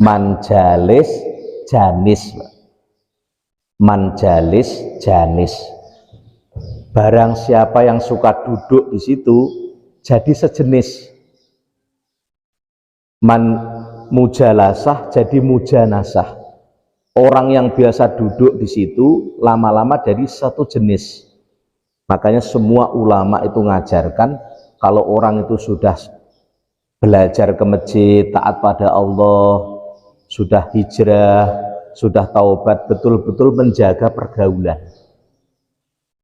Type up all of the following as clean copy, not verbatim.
Manjalis janis, manjalis janis. Barang siapa yang suka duduk di situ jadi sejenis. Man mujalasah jadi mujanasah. Orang yang biasa duduk di situ lama-lama jadi satu jenis. Makanya semua ulama itu ngajarkan kalau orang itu sudah belajar ke masjid, taat pada Allah, sudah hijrah, sudah taubat, betul-betul menjaga pergaulan.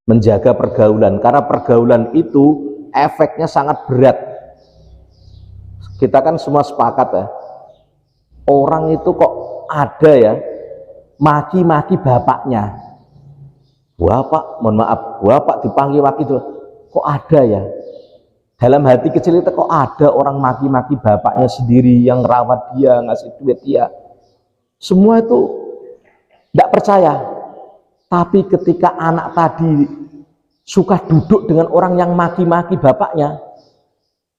Menjaga pergaulan, karena pergaulan itu efeknya sangat berat. Kita kan semua sepakat ya, orang itu kok ada ya maki-maki bapaknya. Bapak, mohon maaf, bapak dipanggil maki itu, kok ada ya? Dalam hati kecil itu kok ada orang maki-maki bapaknya sendiri, yang rawat dia, ngasih duit dia. Semua itu tidak percaya. Tapi ketika anak tadi suka duduk dengan orang yang maki-maki bapaknya,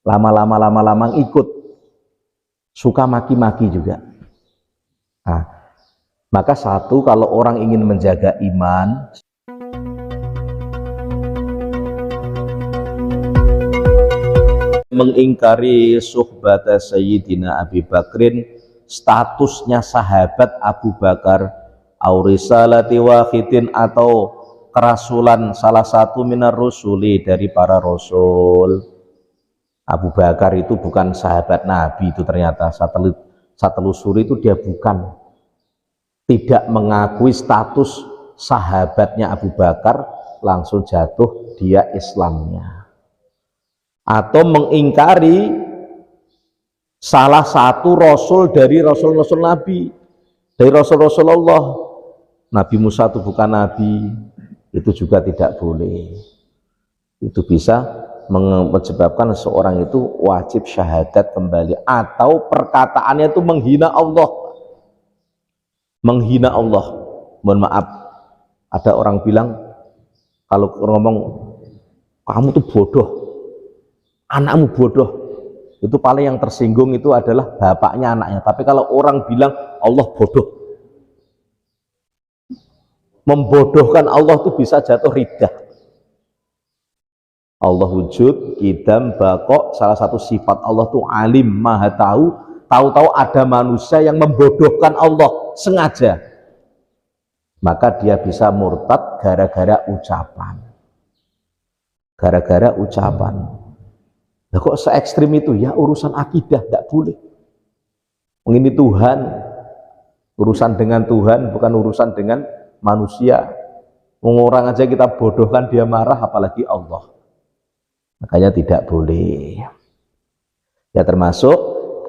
lama-lama ikut suka maki-maki juga. Nah, maka satu, kalau orang ingin menjaga iman, mengingkari suhbata Sayyidina Abi Bakrin, statusnya sahabat Abu Bakar, au risalati wahidin, atau kerasulan salah satu minar rusuli, dari para rasul. Abu Bakar itu bukan sahabat Nabi, itu ternyata saya telusuri itu dia bukan, tidak mengakui status sahabatnya Abu Bakar, langsung jatuh dia Islamnya. Atau mengingkari salah satu rasul dari rasul-rasul Nabi, dari rasul-rasul Allah. Nabi Musa itu bukan Nabi, itu juga tidak boleh. Itu bisa menyebabkan seorang itu wajib syahadat kembali, atau perkataannya itu menghina Allah. Menghina Allah. Mohon maaf, ada orang bilang kalau ngomong kamu tuh bodoh, anakmu bodoh, itu paling yang tersinggung itu adalah bapaknya anaknya. Tapi kalau orang bilang Allah bodoh, membodohkan Allah itu bisa jatuh riddah. Allah wujud, qidam, baqo, salah satu sifat Allah itu alim, maha tahu. Tahu-tahu ada manusia yang membodohkan Allah sengaja, maka dia bisa murtad gara-gara ucapan. Gara-gara ucapan. Nah, kok se-ekstrim itu? Ya urusan akidah, tidak boleh. Ini Tuhan, urusan dengan Tuhan, bukan urusan dengan manusia. Orang aja kita bodohkan dia marah, apalagi Allah. Makanya tidak boleh. Ya termasuk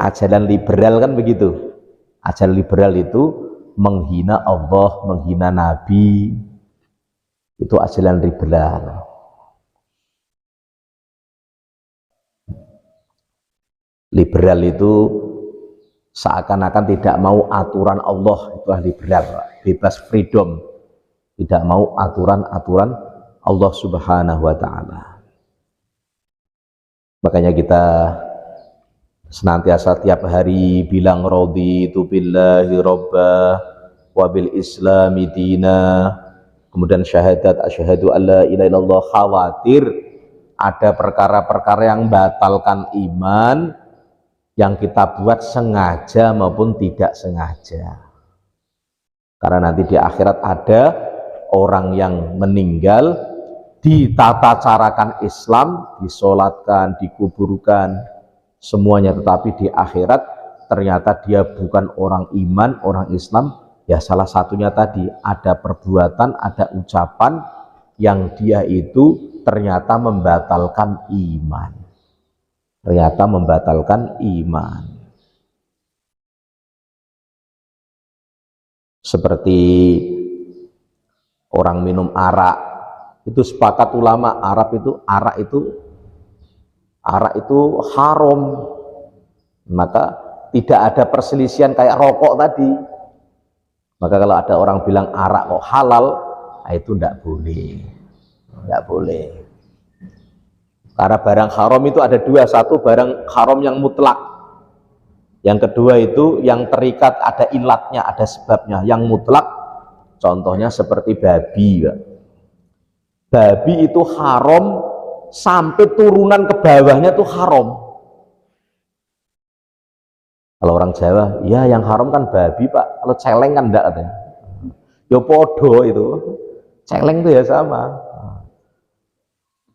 ajaran liberal kan begitu. Ajaran liberal itu menghina Allah, menghina Nabi. Itu ajaran liberal. Liberal itu seakan-akan tidak mau aturan Allah, itulah liberal, bebas, freedom, tidak mau aturan-aturan Allah Subhanahu wa Ta'ala. Makanya kita senantiasa tiap hari bilang raditu billahi robba wa bil islami dina, kemudian syahadat asyhadu alla ilaha illallah. Khawatir ada perkara-perkara yang batalkan iman yang kita buat sengaja maupun tidak sengaja. Karena nanti di akhirat ada orang yang meninggal, ditata carakan Islam, disolatkan, dikuburkan, semuanya, tetapi di akhirat ternyata dia bukan orang iman, orang Islam. Ya salah satunya tadi, ada perbuatan, ada ucapan yang dia itu ternyata membatalkan iman. Ternyata membatalkan iman. Seperti orang minum arak, itu sepakat ulama arak itu haram. Maka tidak ada perselisihan kayak rokok tadi. Maka kalau ada orang bilang arak kok halal, nah itu tidak boleh. Tidak boleh. Karena barang haram itu ada dua, satu barang haram yang mutlak, Yang kedua itu yang terikat ada ilatnya, ada sebabnya. Yang mutlak contohnya seperti babi, Pak. Babi itu haram sampai turunan ke bawahnya itu haram. Kalau orang Jawa, ya yang haram kan babi Pak, kalau celeng kan enggak katanya. Ya podo itu, celeng itu ya sama.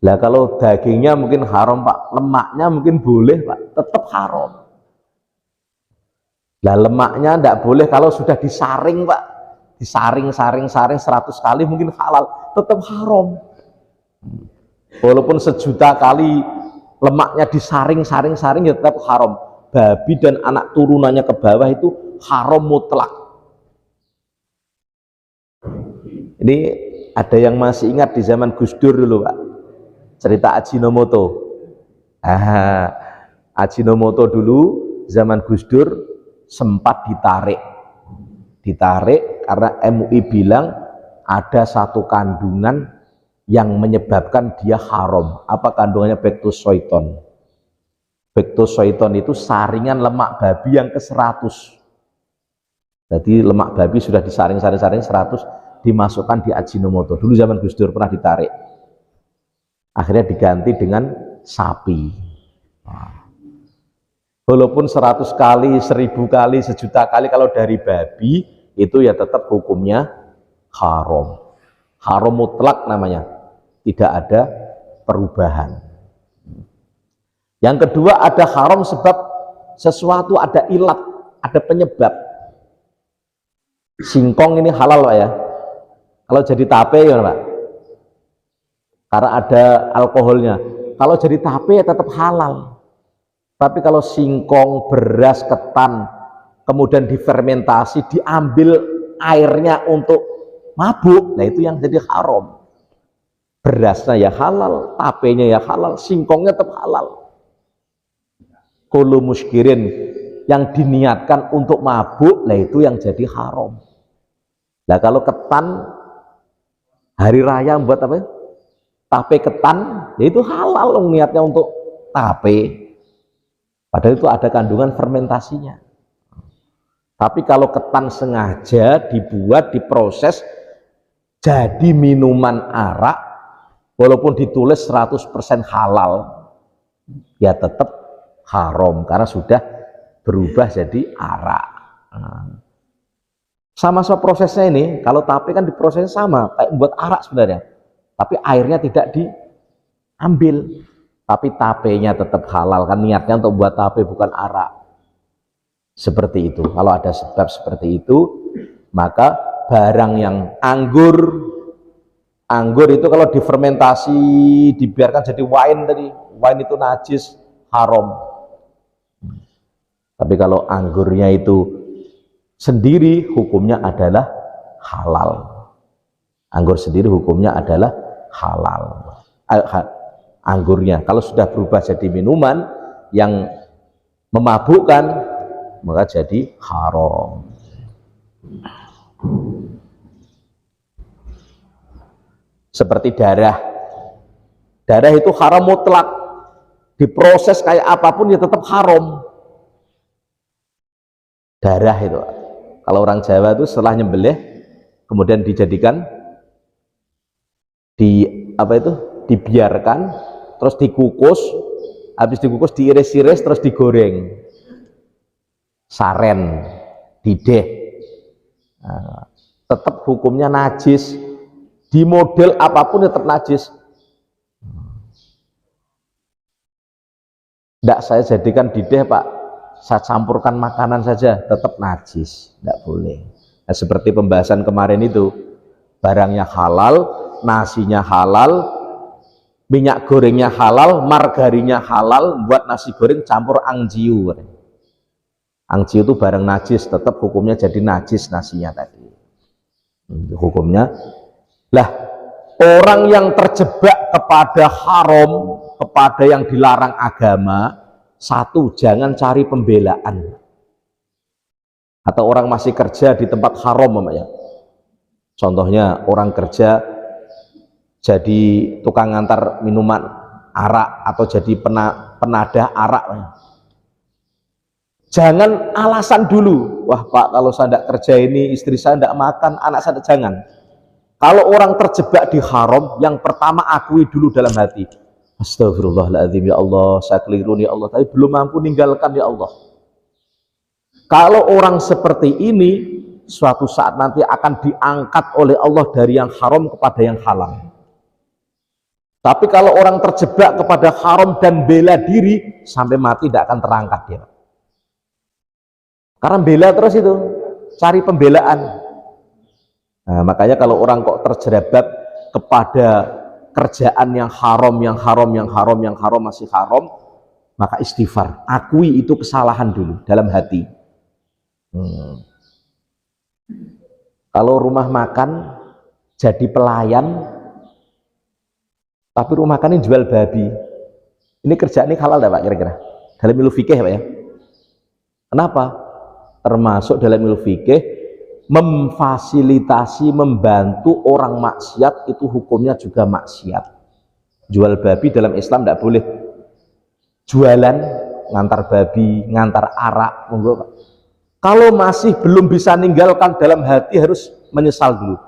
Lah kalau dagingnya mungkin haram Pak, lemaknya mungkin boleh Pak, tetap haram. Lah lemaknya enggak boleh kalau sudah disaring Pak, disaring 100 kali mungkin halal, tetap haram. Walaupun sejuta kali lemaknya disaring ya tetap haram. Babi dan anak turunannya ke bawah itu haram mutlak. Ini ada yang masih ingat di zaman Gus Dur dulu Pak, cerita Ajinomoto. Ajinomoto dulu zaman Gus Dur sempat ditarik karena MUI bilang ada satu kandungan yang menyebabkan dia haram. Apa kandungannya? Bektosoiton. Bektosoiton itu saringan lemak babi yang ke-100. Jadi lemak babi sudah disaring 100, dimasukkan di Ajinomoto. Dulu zaman Gus Dur pernah ditarik. Akhirnya diganti dengan sapi. Walaupun 100 kali, 1000 kali, sejuta kali kalau dari babi itu ya tetap hukumnya haram. Haram mutlak namanya. Tidak ada perubahan. Yang kedua ada haram sebab sesuatu ada ilat, ada penyebab. Singkong ini halal Pak ya. Kalau jadi tape ya Pak, karena ada alkoholnya. Kalau jadi tape ya tetap halal. Tapi kalau singkong, beras, ketan, kemudian difermentasi, diambil airnya untuk mabuk, nah itu yang jadi haram. Berasnya ya halal, tapenya ya halal, singkongnya tetap halal. Kullu muskirin, yang diniatkan untuk mabuk, nah itu yang jadi haram. Nah kalau ketan hari raya buat apa? Tape ketan, ya itu halal niatnya untuk tape. Padahal itu ada kandungan fermentasinya. Tapi kalau ketan sengaja dibuat, diproses jadi minuman arak, walaupun ditulis 100% halal, ya tetap haram karena sudah berubah jadi arak. Sama-sama prosesnya ini, kalau tape kan diproses sama kayak membuat arak sebenarnya, tapi airnya tidak diambil, tapi tapenya tetap halal kan, niatnya untuk buat tape bukan arak. Seperti itu. Kalau ada sebab seperti itu, maka barang yang anggur itu kalau difermentasi, dibiarkan jadi wine tadi, wine itu najis, haram. Tapi kalau anggurnya itu sendiri hukumnya adalah halal. Anggur sendiri hukumnya adalah halal. Anggurnya kalau sudah berubah jadi minuman yang memabukkan maka jadi haram. Seperti darah itu haram mutlak, diproses kayak apapun ya tetap haram. Darah itu, kalau orang Jawa itu setelah nyembelih kemudian dijadikan dibiarkan, terus dikukus, habis dikukus diiris-iris, terus digoreng, saren, dideh. Nah, tetap hukumnya najis, di model apapun tetap najis. Tidak saya jadikan dideh Pak, saya campurkan makanan saja, tetap najis, tidak boleh. Nah, seperti pembahasan kemarin itu, barangnya halal, nasinya halal, minyak gorengnya halal, margarinnya halal, buat nasi goreng campur angjiu. Angjiu itu barang najis, tetap hukumnya jadi najis nasinya tadi. Hukumnya. Lah, orang yang terjebak kepada haram, kepada yang dilarang agama, satu, jangan cari pembelaan. Atau orang masih kerja di tempat haram namanya. Contohnya orang kerja jadi tukang ngantar minuman arak atau jadi penadah arak. Jangan alasan dulu, wah Pak kalau saya tidak kerja ini, istri saya tidak makan, anak saya tidak, jangan. Kalau orang terjebak di haram, yang pertama akui dulu dalam hati, astagfirullahaladzim ya Allah, saya keliru ya Allah, tapi belum mampu ninggalkan ya Allah. Kalau orang seperti ini, suatu saat nanti akan diangkat oleh Allah dari yang haram kepada yang halal. Tapi kalau orang terjebak kepada haram dan bela diri, sampai mati tidak akan terangkat dia. Karena bela terus itu, cari pembelaan. Nah, makanya kalau orang kok terjerat kepada kerjaan yang haram, masih haram, maka istighfar, akui itu kesalahan dulu dalam hati. Kalau rumah makan jadi pelayan, tapi rumah makan ini jual babi, ini kerjaan ini halal tidak Pak kira-kira? Dalam ilmu fikih Pak ya? Kenapa? Termasuk dalam ilmu fikih, memfasilitasi, membantu orang maksiat itu hukumnya juga maksiat. Jual babi dalam Islam tidak boleh. Jualan, ngantar babi, ngantar arak, monggo Pak. Kalau masih belum bisa ninggalkan dalam hati, harus menyesal dulu.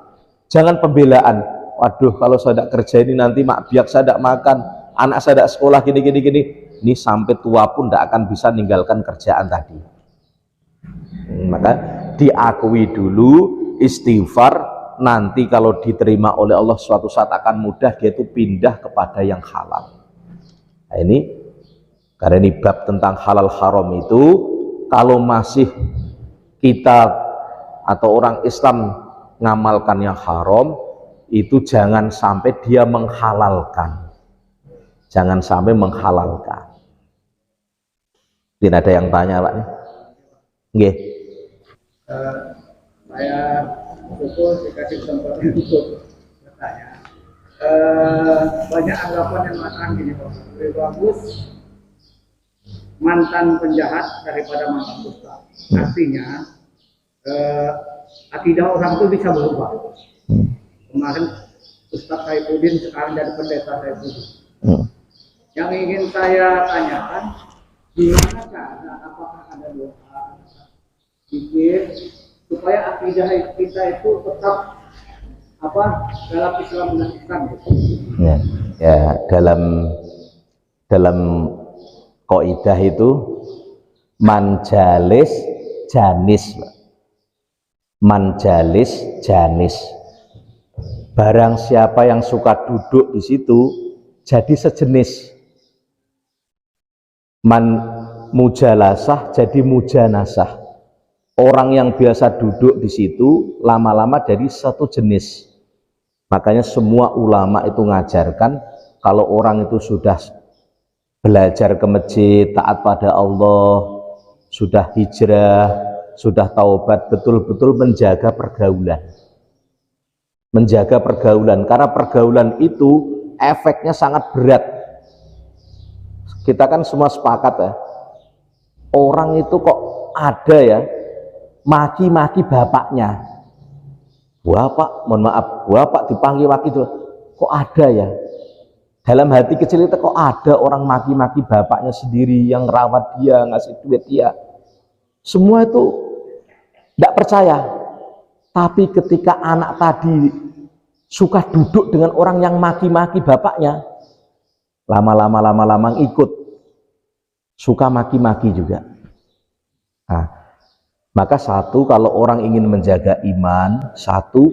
Jangan pembelaan, waduh kalau saya tidak kerja ini nanti mak biak saya tidak makan, anak saya tidak sekolah gini. Ini sampai tua pun tidak akan bisa ninggalkan kerjaan tadi. Maka diakui dulu, istighfar, nanti kalau diterima oleh Allah suatu saat akan mudah dia itu pindah kepada yang halal. Nah ini, karena ini bab tentang halal haram itu, kalau masih kita atau orang Islam ngamalkan yang haram, itu jangan sampai dia menghalalkan. Jangan sampai menghalalkan. Tidak ada yang tanya Pak? Nggih. Saya bersyukur dikasih kesempatan untuk bertanya. Banyak anggapan yang mengatakan gini Pak, lebih bagus mantan penjahat daripada mantan dusta. Artinya akidah orang itu bisa berubah. Kemarin Ustaz Saifuddin, sekarang jadi pendeta Saifuddin. Yang ingin saya tanyakan, gimana cara, apakah ada doa, zikir, supaya akidah kita itu tetap dalam Islam dan Islam gitu. Ya, dalam kaidah itu manjalis janis. Barang siapa yang suka duduk di situ jadi sejenis. Mujalasah jadi mujanasah. Orang yang biasa duduk di situ lama-lama jadi satu jenis. Makanya semua ulama itu ngajarkan kalau orang itu sudah belajar ke masjid, taat pada Allah, sudah hijrah, sudah taubat, betul-betul menjaga pergaulan. Menjaga pergaulan, karena pergaulan itu efeknya sangat berat. Kita kan semua sepakat ya, orang itu kok ada ya maki-maki bapaknya. Bapak, mohon maaf, bapak dipanggil maki itu, kok ada ya? Dalam hati kecil itu kok ada orang maki-maki bapaknya sendiri, yang rawat dia, ngasih duit dia. Semua itu tidak percaya. Tapi ketika anak tadi suka duduk dengan orang yang maki-maki bapaknya, lama-lama ikut suka maki-maki juga. Nah, maka satu, kalau orang ingin menjaga iman, satu,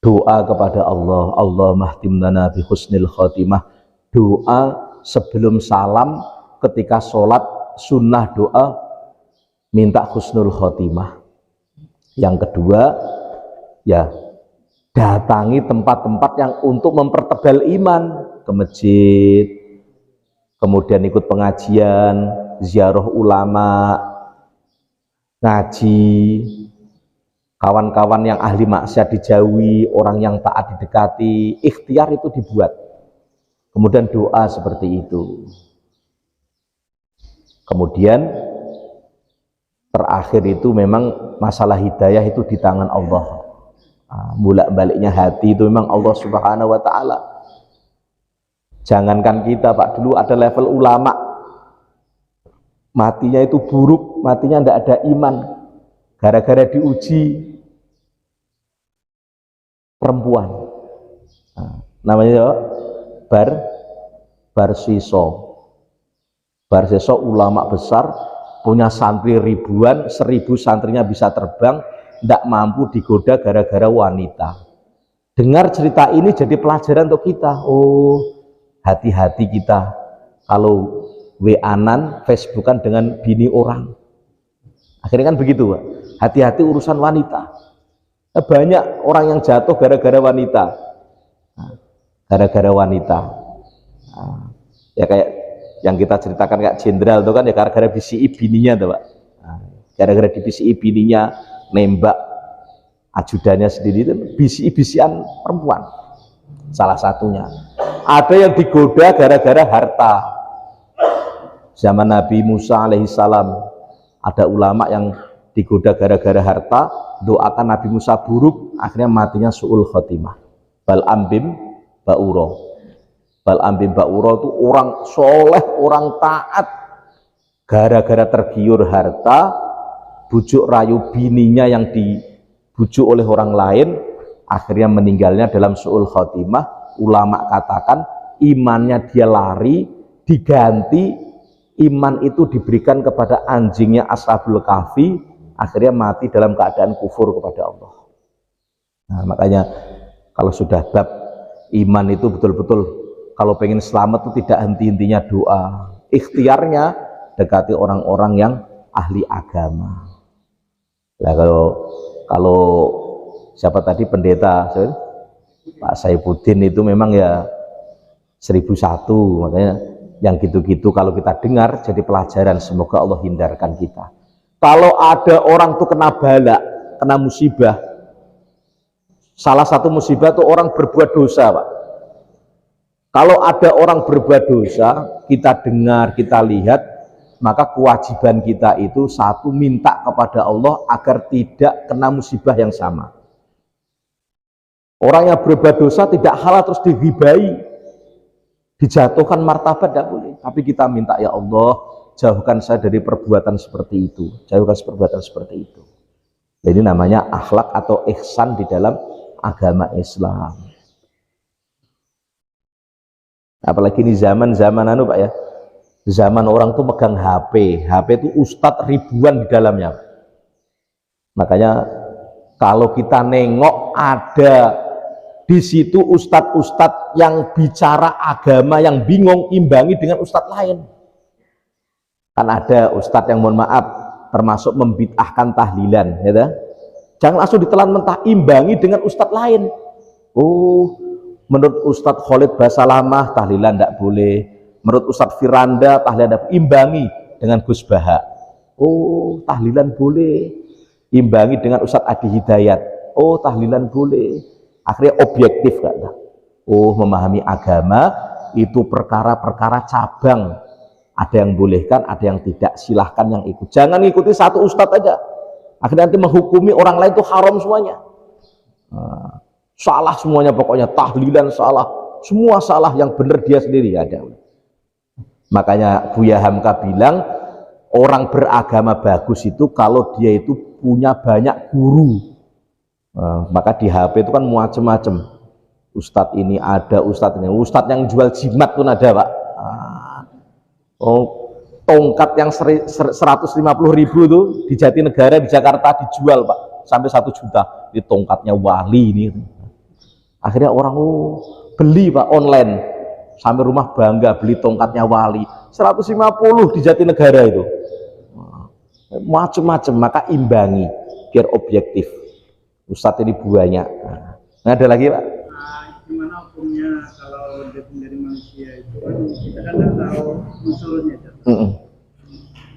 doa kepada Allah, Allahumma khtim lana bi husnil khotimah. Doa sebelum salam, ketika sholat sunnah doa minta husnul khotimah. Yang kedua, ya datangi tempat-tempat yang untuk mempertebal iman, ke masjid, kemudian ikut pengajian, ziarah ulama, ngaji, kawan-kawan yang ahli maksiat dijauhi, orang yang taat didekati, ikhtiar itu dibuat. Kemudian doa seperti itu. Kemudian terakhir itu memang masalah hidayah itu di tangan Allah. Bolak-baliknya hati itu memang Allah Subhanahu wa Ta'ala. Jangankan kita Pak, dulu ada level ulama matinya itu buruk, matinya tidak ada iman, gara-gara diuji perempuan. Nah, namanya Barsiso. Barsiso ulama besar, punya santri ribuan, 1000 santrinya bisa terbang, tidak mampu digoda gara-gara wanita. Dengar cerita ini jadi pelajaran untuk kita. Oh, hati-hati kita kalau WA-an, Facebookan dengan bini orang. Akhirnya kan begitu, Pak. Hati-hati urusan wanita. Banyak orang yang jatuh gara-gara wanita. Gara-gara wanita. Ya kayak yang kita ceritakan kayak jenderal itu kan ya gara-gara BCI bininya tuh, Pak. Gara-gara di BCI bininya nembak ajudannya sendiri itu BCI-BCIan perempuan. Salah satunya. Ada yang digoda gara-gara harta. Zaman Nabi Musa alaihissalam ada ulama yang digoda gara-gara harta, doakan Nabi Musa buruk, akhirnya matinya su'ul khotimah. Bal'am bin Ba'uro. Bal'am bin Ba'uro itu orang soleh, orang taat, gara-gara tergiur harta, bujuk rayu bininya yang dibujuk oleh orang lain, akhirnya meninggalnya dalam su'ul khotimah. Ulama katakan imannya dia lari, diganti iman itu diberikan kepada anjingnya Ashabul Kahfi, akhirnya mati dalam keadaan kufur kepada Allah. Nah, makanya kalau sudah bab iman itu betul-betul kalau pengen selamat itu tidak henti-hentinya doa, ikhtiarnya dekati orang-orang yang ahli agama. Nah, kalau siapa tadi pendeta Pak Saifuddin itu memang ya 1001, makanya yang gitu-gitu kalau kita dengar jadi pelajaran, semoga Allah hindarkan kita. Kalau ada orang tuh kena bala, kena musibah, salah satu musibah tuh orang berbuat dosa, Pak. Kalau ada orang berbuat dosa, kita dengar, kita lihat, maka kewajiban kita itu satu, minta kepada Allah agar tidak kena musibah yang sama. Orang yang berbuat dosa tidak halal terus dighibai, dijatuhkan martabat, tidak boleh. Tapi kita minta, ya Allah, jauhkan saya dari perbuatan seperti itu, jauhkan perbuatan seperti itu. Jadi namanya akhlak atau ihsan di dalam agama Islam. Apalagi di zaman Pak ya, zaman orang tuh megang HP itu ustadz ribuan di dalamnya. Makanya kalau kita nengok ada di situ ustadz-ustadz yang bicara agama yang bingung, imbangi dengan ustadz lain. Kan ada ustadz yang mohon maaf termasuk membid'ahkan tahlilan, ya. Jangan langsung ditelan mentah, imbangi dengan ustadz lain. Oh, menurut Ustadz Khalid Basalamah tahlilan tidak boleh, menurut Ustadz Firanda tahlilan tidak boleh, imbangi dengan Gus Baha. Oh, tahlilan boleh, imbangi dengan Ustadz Adi Hidayat. Oh, tahlilan boleh. Akhirnya objektif, kan? Oh, memahami agama itu perkara-perkara cabang, ada yang bolehkan, ada yang tidak, silahkan yang ikut. Jangan ikuti satu ustadz aja, akhirnya nanti menghukumi orang lain itu haram semuanya. Salah semuanya, pokoknya tahlilan salah, semua salah, yang benar dia sendiri ada. Makanya Buya Hamka bilang orang beragama bagus itu kalau dia itu punya banyak guru. Maka di HP itu kan macam-macam, ustadz ini ada, ustadz ini, ustadz yang jual jimat pun ada, Pak. Tongkat yang 150.000 itu di Jatinegara di Jakarta dijual, Pak, sampai 1 juta. Ini tongkatnya wali ini. Akhirnya orang beli, Pak, online, sampai rumah bangga beli tongkatnya wali 150 di Jatinegara itu. Macam-macam, maka imbangi biar objektif. Ustadz ini banyak. Nah, ada lagi, Pak? Gimana hukumnya kalau dari manusia itu kan kita kan nggak tahu unsurnya,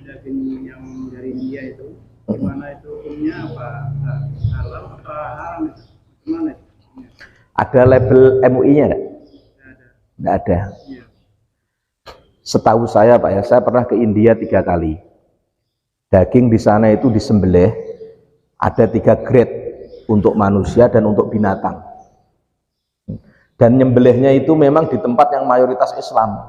daging yang dari India itu gimana itu hukumnya, apa halal apa haram itu, gimana itu? Ada label MUI-nya enggak? Enggak ada. Ya. Setahu saya, Pak ya, saya pernah ke India 3 kali. Daging di sana itu disembelih ada 3 grade, untuk manusia dan untuk binatang. Dan nyembelihnya itu memang di tempat yang mayoritas Islam.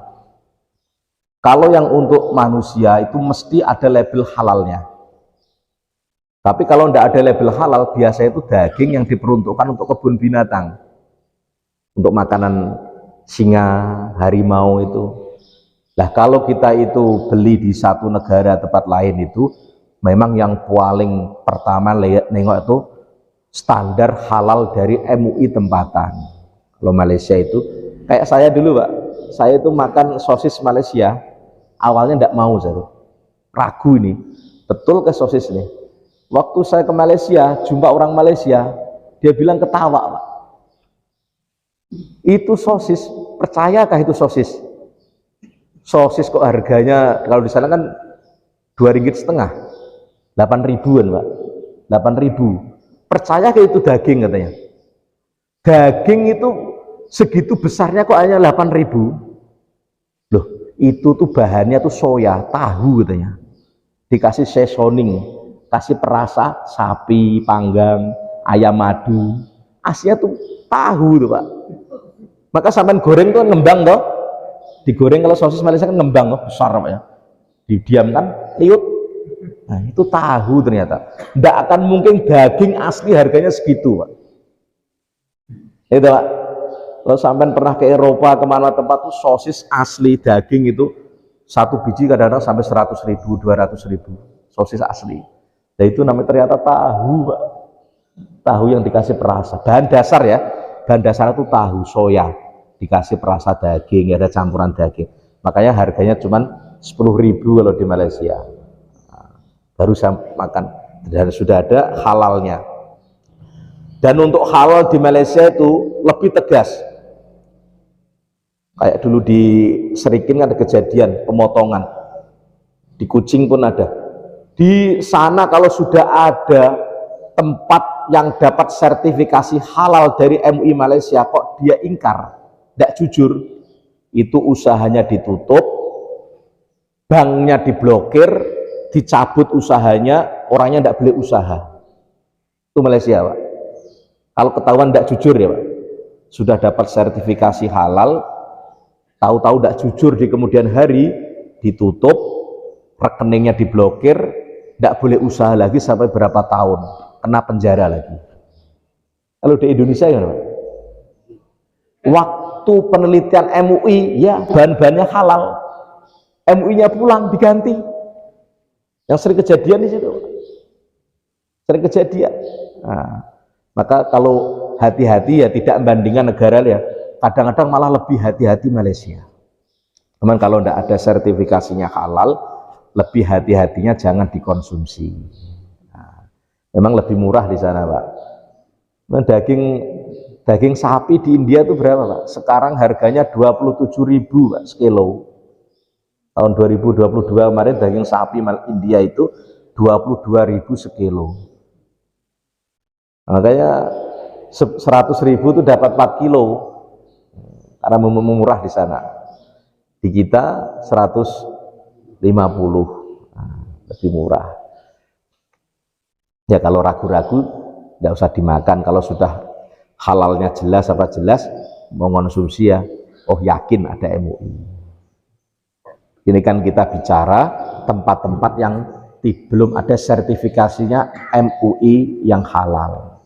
Kalau yang untuk manusia itu mesti ada label halalnya. Tapi kalau tidak ada label halal, biasanya itu daging yang diperuntukkan untuk kebun binatang, untuk makanan singa, harimau itu. Nah, kalau kita itu beli di satu negara tempat lain itu, memang yang paling pertama nengok itu standar halal dari MUI tempatan. Kalau Malaysia itu, kayak saya dulu Pak, saya itu makan sosis Malaysia, awalnya tidak mau, saya ragu ini, betul ke sosis ini. Waktu saya ke Malaysia, jumpa orang Malaysia, dia bilang ketawa Pak, itu sosis, percayakah itu sosis? Sosis kok harganya, kalau di sana kan 2,5 ringgit, 8 ribuan Pak, 8 ribu. Percayakah itu daging katanya? Daging itu segitu besarnya kok hanya 8 ribu? Loh, itu tuh bahannya tuh soya, tahu katanya. Dikasih seasoning, kasih perasa sapi panggang, ayam madu, aslinya tuh tahu tuh Pak. Maka sampean goreng tuh ngembang toh, digoreng kalau sosis Malaysia kan ngembang toh, besar Pak ya, didiamkan liut. Nah itu tahu ternyata. Tidak akan mungkin daging asli harganya segitu Pak. Itu Pak, kalau sampean pernah ke Eropa kemana tempat tuh sosis asli daging itu satu biji kadang-kadang sampai 100 ribu, 200 ribu sosis asli. Nah itu namanya ternyata tahu Pak. Tahu yang dikasih perasa, bahan dasar ya, bahan dasar itu tahu soya, dikasih perasa daging, ada campuran daging, makanya harganya cuma 10 ribu kalau di Malaysia. Baru saya makan, dan sudah ada halalnya. Dan untuk halal di Malaysia itu lebih tegas. Kayak dulu di Serikin ada kejadian pemotongan, di Kuching pun ada. Di sana kalau sudah ada tempat yang dapat sertifikasi halal dari MUI Malaysia, kok dia ingkar, tidak jujur, itu usahanya ditutup, banknya diblokir, dicabut usahanya, orangnya tidak boleh usaha. Itu Malaysia Pak. Kalau ketahuan tidak jujur ya Pak, sudah dapat sertifikasi halal, tahu-tahu tidak jujur di kemudian hari, ditutup, rekeningnya diblokir, tidak boleh usaha lagi sampai berapa tahun, kena penjara lagi. Kalau di Indonesia ya Pak, waktu penelitian MUI ya bahan-bahannya halal, MUI-nya pulang diganti. Yang sering kejadian di situ, sering kejadian. Nah, maka kalau hati-hati ya tidak membandingkan negara ya, kadang-kadang malah lebih hati-hati Malaysia. Cuman kalau tidak ada sertifikasinya halal, lebih hati-hatinya jangan dikonsumsi. Nah, memang lebih murah di sana Pak. Daging sapi di India itu berapa Pak? Sekarang harganya 27.000 Pak sekilo. Tahun 2022 kemarin daging sapi India itu 22.000 sekilo. Makanya 100.000 itu dapat 4 kilo karena murah di sana. Di kita 150, lebih murah. Ya kalau ragu-ragu tidak usah dimakan. Kalau sudah halalnya jelas apa jelas mau konsumsi ya, oh yakin ada MUI. Ini kan kita bicara tempat-tempat yang belum ada sertifikasinya MUI yang halal.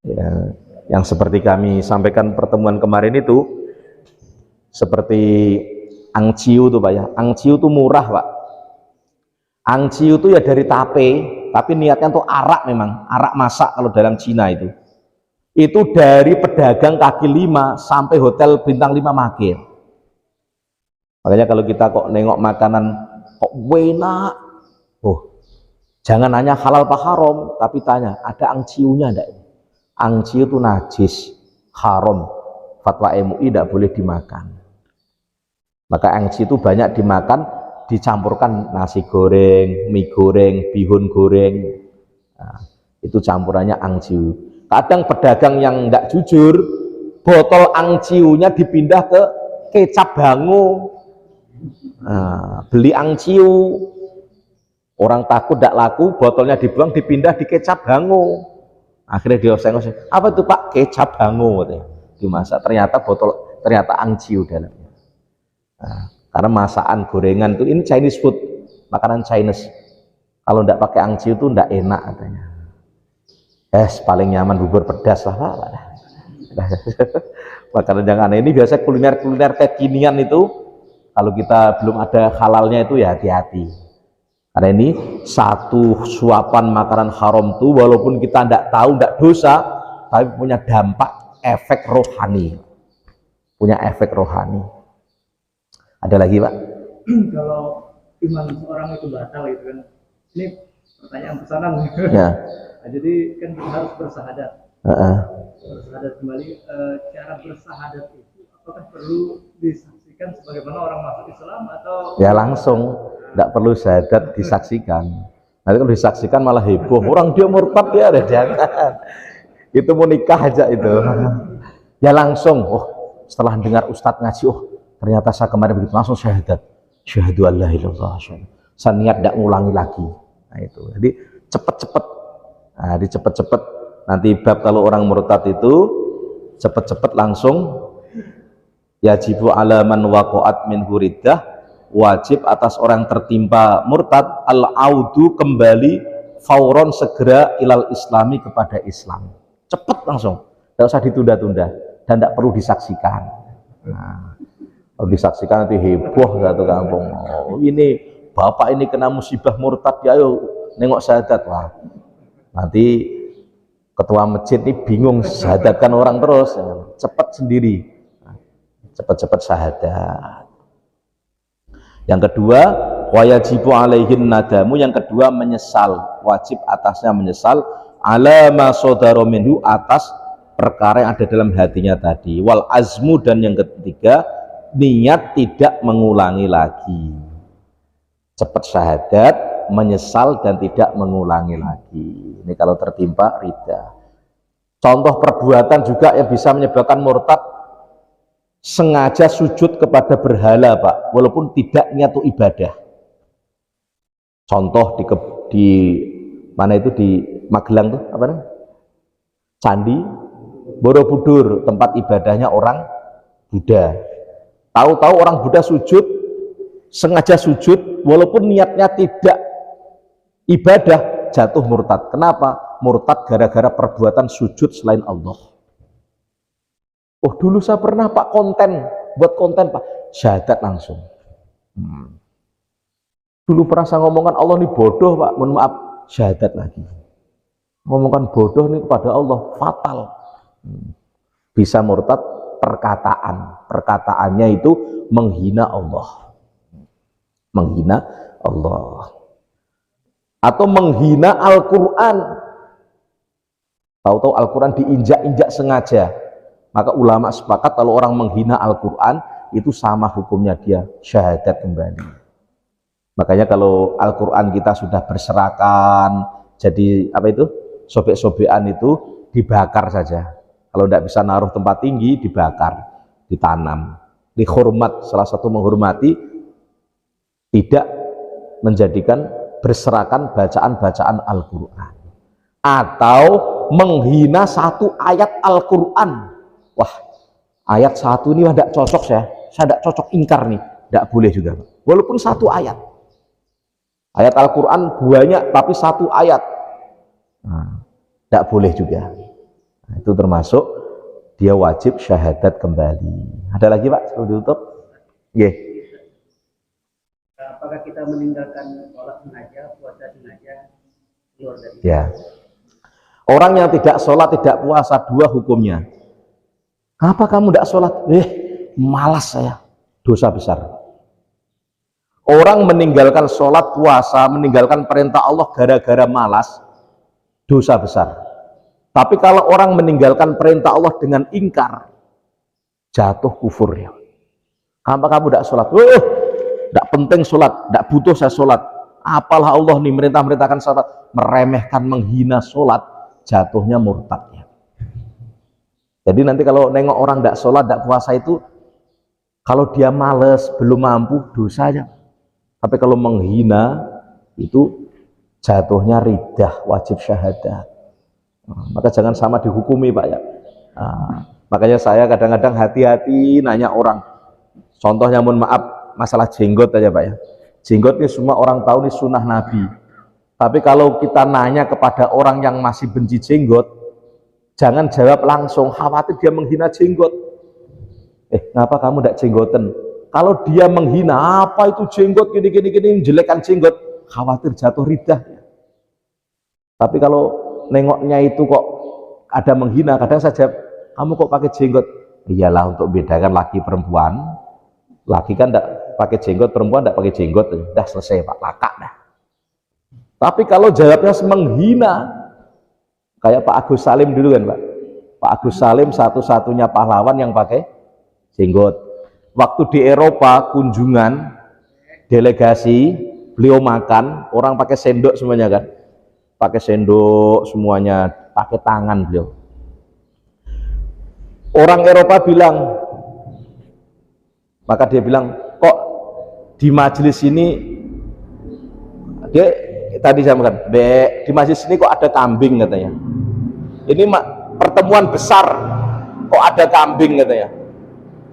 Ya, yang seperti kami sampaikan pertemuan kemarin itu, seperti angciu tuh Pak ya. Angciu tuh murah Pak. Angciu tuh ya dari tape, tapi niatnya tuh arak, memang arak masak kalau dalam Cina itu. Itu dari pedagang kaki 5 sampai hotel bintang 5 makin. Makanya kalau kita kok nengok makanan kok enak, oh jangan nanya halal apa haram, tapi tanya ada angciunya enggak? Angciu itu najis, haram, fatwa MUI tidak boleh dimakan. Maka angciu itu banyak dimakan, dicampurkan nasi goreng, mie goreng, bihun goreng, nah, itu campurannya angciu. Kadang pedagang yang tidak jujur, botol angciunya dipindah ke kecap bango. Nah, beli angciu, orang takut tidak laku, botolnya dibuang, dipindah di kecap bango. Akhirnya dia oseng-oseng, apa itu Pak? Kecap bango, dimasak, ternyata angciu dalamnya. Nah, Karena masakan gorengan itu ini Chinese food, makanan Chinese. Kalau tidak pakai angci itu tidak enak katanya. Paling nyaman bubur pedas lah Pak. Makanan yang aneh ini biasa kuliner-kuliner kekinian itu kalau kita belum ada halalnya itu ya hati-hati. Karena ini satu suapan makanan haram itu walaupun kita tidak tahu, tidak dosa, tapi punya dampak efek rohani. Punya efek rohani. Ada lagi Pak? Kalau iman seorang itu batal gitu kan. Ini pertanyaan pesanan. Ya. Nah, jadi kan kita harus bersahadat. Bersahadat kembali. Cara bersahadat itu apakah perlu disaksikan sebagaimana orang masuk Islam atau? Ya langsung, tidak perlu syahadat disaksikan. Nanti kalau disaksikan malah heboh. Orang dia murtad ya, ada jangan. Itu mau nikah aja itu. Ya langsung. Oh, setelah dengar Ustadz ngaji, oh ternyata saya kemarin begitu, langsung syahadat. Syahadu an la ilaha illallah. Saya niat tidak ngulangi lagi. Nah itu. Jadi cepet-cepet. Nah, di cepet-cepet. Nanti bab kalau orang murtad itu cepet-cepet langsung yajibu ala man waqa'at min huriddah, wajib atas orang tertimpa murtad al-audu kembali fauron segera ilal islami kepada Islam. Cepet langsung. Tidak usah ditunda-tunda dan tidak perlu disaksikan. Nah, kalau disaksikan nanti heboh satu kampung. Oh, ini bapak ini kena musibah murtad, ya ayo nengok syahadat. Wah, nanti ketua masjid ini bingung syahadatkan orang terus. Cepat sendiri, cepat-cepat syahadat. Yang kedua, wajibu alaihin nadamu. Yang kedua menyesal, wajib atasnya menyesal ala ma sodaro minhu, atas perkara yang ada dalam hatinya tadi. Wal azmu, dan yang ketiga niat tidak mengulangi lagi. Cepat syahadat, menyesal dan tidak mengulangi lagi. Ini kalau tertimpa ridha. Contoh perbuatan juga yang bisa menyebabkan murtad, sengaja sujud kepada berhala Pak, walaupun tidak niat ibadah. Contoh di mana itu, di Magelang tuh apa namanya? Candi Borobudur, tempat ibadahnya orang Buddha. Tahu-tahu orang Buddha sujud, sengaja sujud walaupun niatnya tidak ibadah, jatuh murtad. Kenapa? Murtad gara-gara perbuatan sujud selain Allah. Oh, dulu saya pernah Pak buat konten Pak, syahadat langsung. Dulu pernah saya ngomongkan Allah ini bodoh Pak, mohon maaf, syahadat lagi. Ngomongkan bodoh ini kepada Allah fatal. Bisa murtad perkataannya itu menghina Allah, atau menghina Al-Quran. Tahu-tahu Al-Quran diinjak-injak sengaja, maka ulama sepakat kalau orang menghina Al-Quran itu sama hukumnya dia syahadat kembali. Makanya kalau Al-Quran kita sudah berserakan jadi apa itu, sobek-sobekan, itu dibakar saja. Kalau tidak bisa naruh tempat tinggi, dibakar, ditanam. Dihormat, salah satu menghormati, tidak menjadikan berserakan bacaan-bacaan Al-Quran. Atau menghina satu ayat Al-Quran. Wah, ayat satu ini tidak cocok saya tidak cocok, ingkar nih. Tidak boleh juga. Walaupun satu ayat. Ayat Al-Quran banyak, tapi satu ayat. Tidak boleh juga. Nah, itu termasuk dia wajib syahadat kembali. Ada lagi Pak sebelum ditutup? Yeah. Apakah kita meninggalkan sholat sengaja, puasa sengaja, keluar dari ya. Orang yang tidak sholat, tidak puasa, dua hukumnya. Apa kamu tidak sholat? Malas saya. Dosa besar. Orang meninggalkan sholat, puasa, meninggalkan perintah Allah gara-gara malas, dosa besar. Tapi kalau orang meninggalkan perintah Allah dengan ingkar, jatuh kufur ya. Apa kamu tidak sholat? Tidak penting sholat, tidak butuh saya sholat. Apalah Allah nih merintahkan sholat, meremehkan, menghina sholat, jatuhnya murtad ya. Jadi nanti kalau nengok orang tidak sholat, tidak puasa itu, kalau dia males, belum mampu, dosa aja. Tapi kalau menghina, itu jatuhnya riddah, wajib syahadat. Maka jangan sama dihukumi Pak ya. Makanya saya kadang-kadang hati-hati nanya orang. Contohnya mohon maaf, masalah jenggot aja Pak ya. Jenggot ini semua orang tahu ini sunnah Nabi. Tapi kalau kita nanya kepada orang yang masih benci jenggot, jangan jawab langsung, khawatir dia menghina jenggot. Ngapa kamu tidak jenggoten? Kalau dia menghina, apa itu jenggot gini, menjelekkan jenggot, khawatir jatuh ridah. Tapi kalau nengoknya itu kok ada menghina, kadang saja, kamu kok pakai jenggot? Iyalah untuk bedakan laki perempuan. Laki kan tidak pakai jenggot, perempuan tidak pakai jenggot, udah selesai Pak, lakak dah. Tapi kalau jawabnya menghina, kayak Pak Agus Salim dulu kan Pak. Pak Agus Salim satu-satunya pahlawan yang pakai jenggot. Waktu di Eropa kunjungan delegasi, beliau makan, orang pakai sendok semuanya kan, pakai sendok semuanya, pakai tangan beliau. Orang Eropa bilang, maka dia bilang, kok di majelis ini, dia tadi saya makan, di majelis ini kok ada kambing katanya. Ini pertemuan besar, kok ada kambing katanya.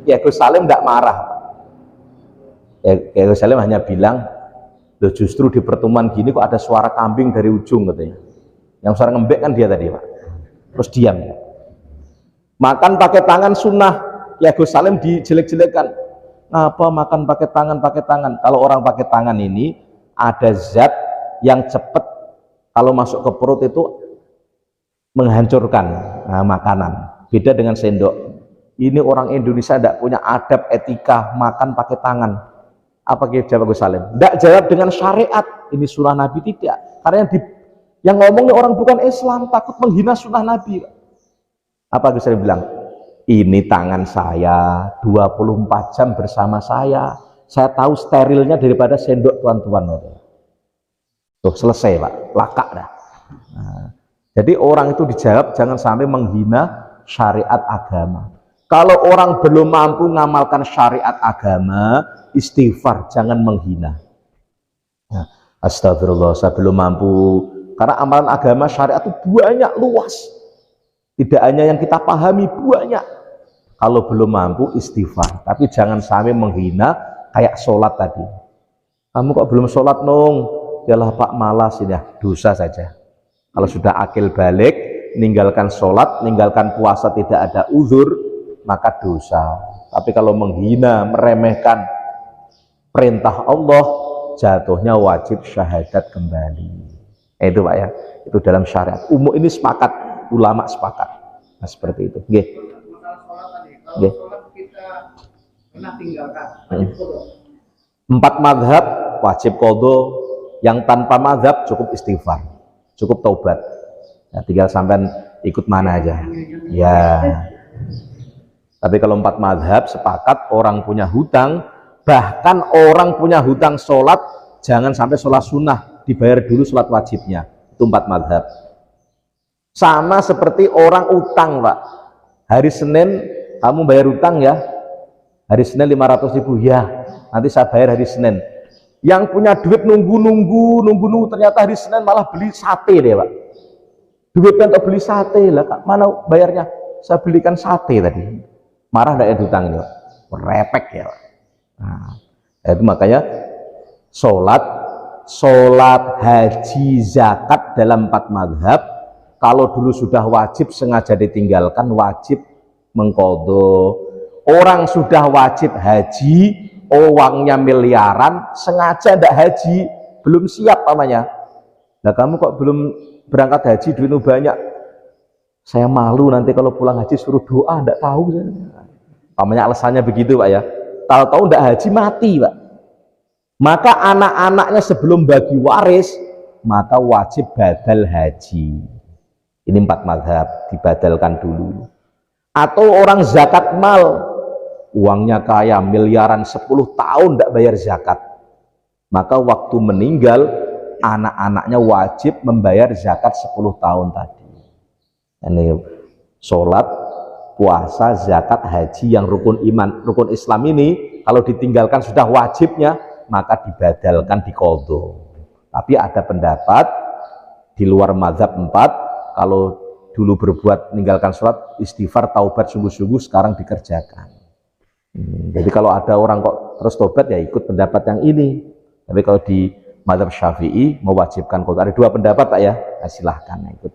Ya Gus Salim tidak marah. Ya Gus Salim hanya bilang, loh justru di pertemuan gini kok ada suara kambing dari ujung katanya. Yang suara ngembek kan dia tadi Pak. Terus diam ya. Makan pakai tangan sunnah. Ya Gus Salim dijelek-jelekan. Ngapa makan pakai tangan? Kalau orang pakai tangan ini ada zat yang cepat kalau masuk ke perut itu menghancurkan makanan. Beda dengan sendok. Ini orang Indonesia tidak punya adab etika makan pakai tangan. Apa jawab Gus Salim? Tidak jawab dengan syariat. Ini sunnah Nabi tidak. Karena yang ngomongnya orang bukan Islam, takut menghina sunnah Nabi. Apa Gus Salim bilang? Ini tangan saya 24 jam bersama saya tahu sterilnya daripada sendok tuan-tuan. Tuh selesai Pak, lakak dah. Jadi orang itu dijawab jangan sampai menghina syariat agama. Kalau orang belum mampu ngamalkan syariat agama, istighfar, jangan menghina. Astagfirullah, saya belum mampu. Karena amalan agama syariat itu banyak, luas. Tidak hanya yang kita pahami, banyak. Kalau belum mampu istighfar, tapi jangan sampai menghina kayak sholat tadi. Kamu kok belum sholat nong? Yalah Pak malas ini ya, dosa saja. Kalau sudah akil balik, meninggalkan sholat, meninggalkan puasa tidak ada uzur, maka dosa. Tapi kalau menghina, meremehkan perintah Allah, jatuhnya wajib syahadat kembali. Itu Pak ya, itu dalam syariat. Umum ini sepakat, ulama sepakat. Nah seperti itu. Nggih. Kalau sholat kita pernah tinggalkan, wajib qodho. 4 madhab wajib qodho, yang tanpa madhab cukup istighfar, cukup taubat. Nah, tinggal sampean ikut mana aja. Ya. Tapi kalau 4 madhab sepakat orang punya hutang, bahkan orang punya hutang sholat, jangan sampai sholat sunnah, dibayar dulu sholat wajibnya. Itu 4 madhab. Sama seperti orang utang Pak. Hari Senin kamu bayar utang ya, hari Senin 500.000 ya, nanti saya bayar hari Senin. Yang punya duit nunggu, ternyata hari Senin malah beli sate deh Pak. Duitnya untuk beli sate lah, Kak, mana bayarnya? Saya belikan sate tadi. Marah enggak ya utang ini Pak? Repek ya Pak. Nah, itu makanya sholat, haji, zakat dalam 4 madhab, kalau dulu sudah wajib sengaja ditinggalkan, wajib mengqodho. Orang sudah wajib haji, uangnya miliaran, sengaja tidak haji, belum siap namanya. Nah kamu kok belum berangkat haji, duitmu banyak, saya malu nanti kalau pulang haji suruh doa, tidak tahu. Namanya alasannya begitu Pak ya. Tahu-tahu tidak haji mati Pak. Maka anak-anaknya sebelum bagi waris, maka wajib badal haji. Ini 4 madhab, dibadalkan dulu. Atau orang zakat mal, uangnya kaya miliaran, 10 tahun tidak bayar zakat, maka waktu meninggal anak-anaknya wajib membayar zakat 10 tahun tadi. Ini sholat, puasa, zakat, haji yang rukun iman, rukun Islam ini kalau ditinggalkan sudah wajibnya, maka dibadalkan, diqodho. Tapi ada pendapat di luar mazhab 4, kalau dulu berbuat meninggalkan sholat, istighfar, taubat sungguh-sungguh, sekarang dikerjakan. Jadi kalau ada orang kok terus tobat ya ikut pendapat yang ini. Tapi kalau di mazhab Syafi'i mewajibkan qada. Ada dua pendapat Pak ya. Nah, silahkan ikut.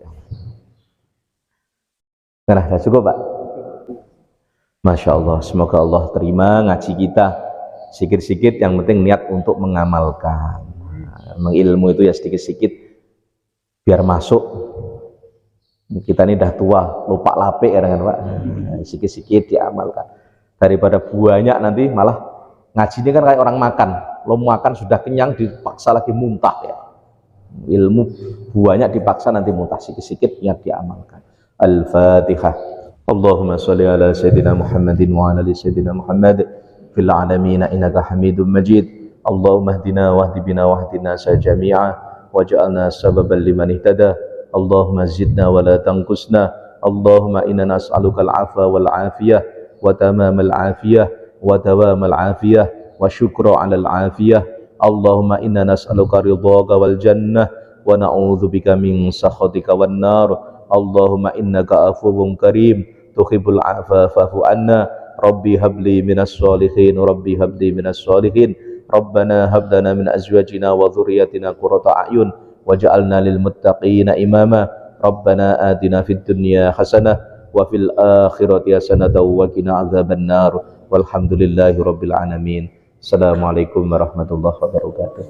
Nah, sudah cukup Pak. Masya Allah, semoga Allah terima ngaji kita sikit-sikit, yang penting niat untuk mengamalkan. Mengilmu itu ya sedikit-sedikit biar masuk. Kita ini dah tua, lupa lapik ya kan Pak. Sikit-sikit diamalkan. Daripada banyak nanti malah ngaji ini kan kayak orang makan. Lo makan sudah kenyang dipaksa lagi muntah ya. Ilmu banyak dipaksa nanti muntah, sikit-sikit niat diamalkan. Al-Fatihah. Allahumma sholli ala sayyidina Muhammadin wa ala ali sayyidina Muhammad fil alamin innaka Hamidum Majid. Allahumma hdina wahdi bina wahdina jami'a waj'alna sababan liman ihtada. Allahumma zidna wa la tanqusna. Allahumma inna nas'aluka al-'afwa wal 'afiyah wa tamamal 'afiyah wa dawamal 'afiyah wa syukra 'alal 'afiyah. Allahumma inna nas'aluka ridhaka wal jannah wa na'udzubika min sakhatika wan nar. Allahumma innaka afuwwun karim tuhibbul afwa fa'fu anna. Rabbi habli minas sholihin, Rabbi habli minas sholihin. Rabbana hab lana min azwajina wa dhurriyyatina qurrata a'yun waj'alna lil muttaqina imama. Rabbana atina fid dunya hasanah wa fil akhirati hasanah wa qina adzaban nar. Walhamdulillahi rabbil alamin. Assalamualaikum warahmatullahi wabarakatuh.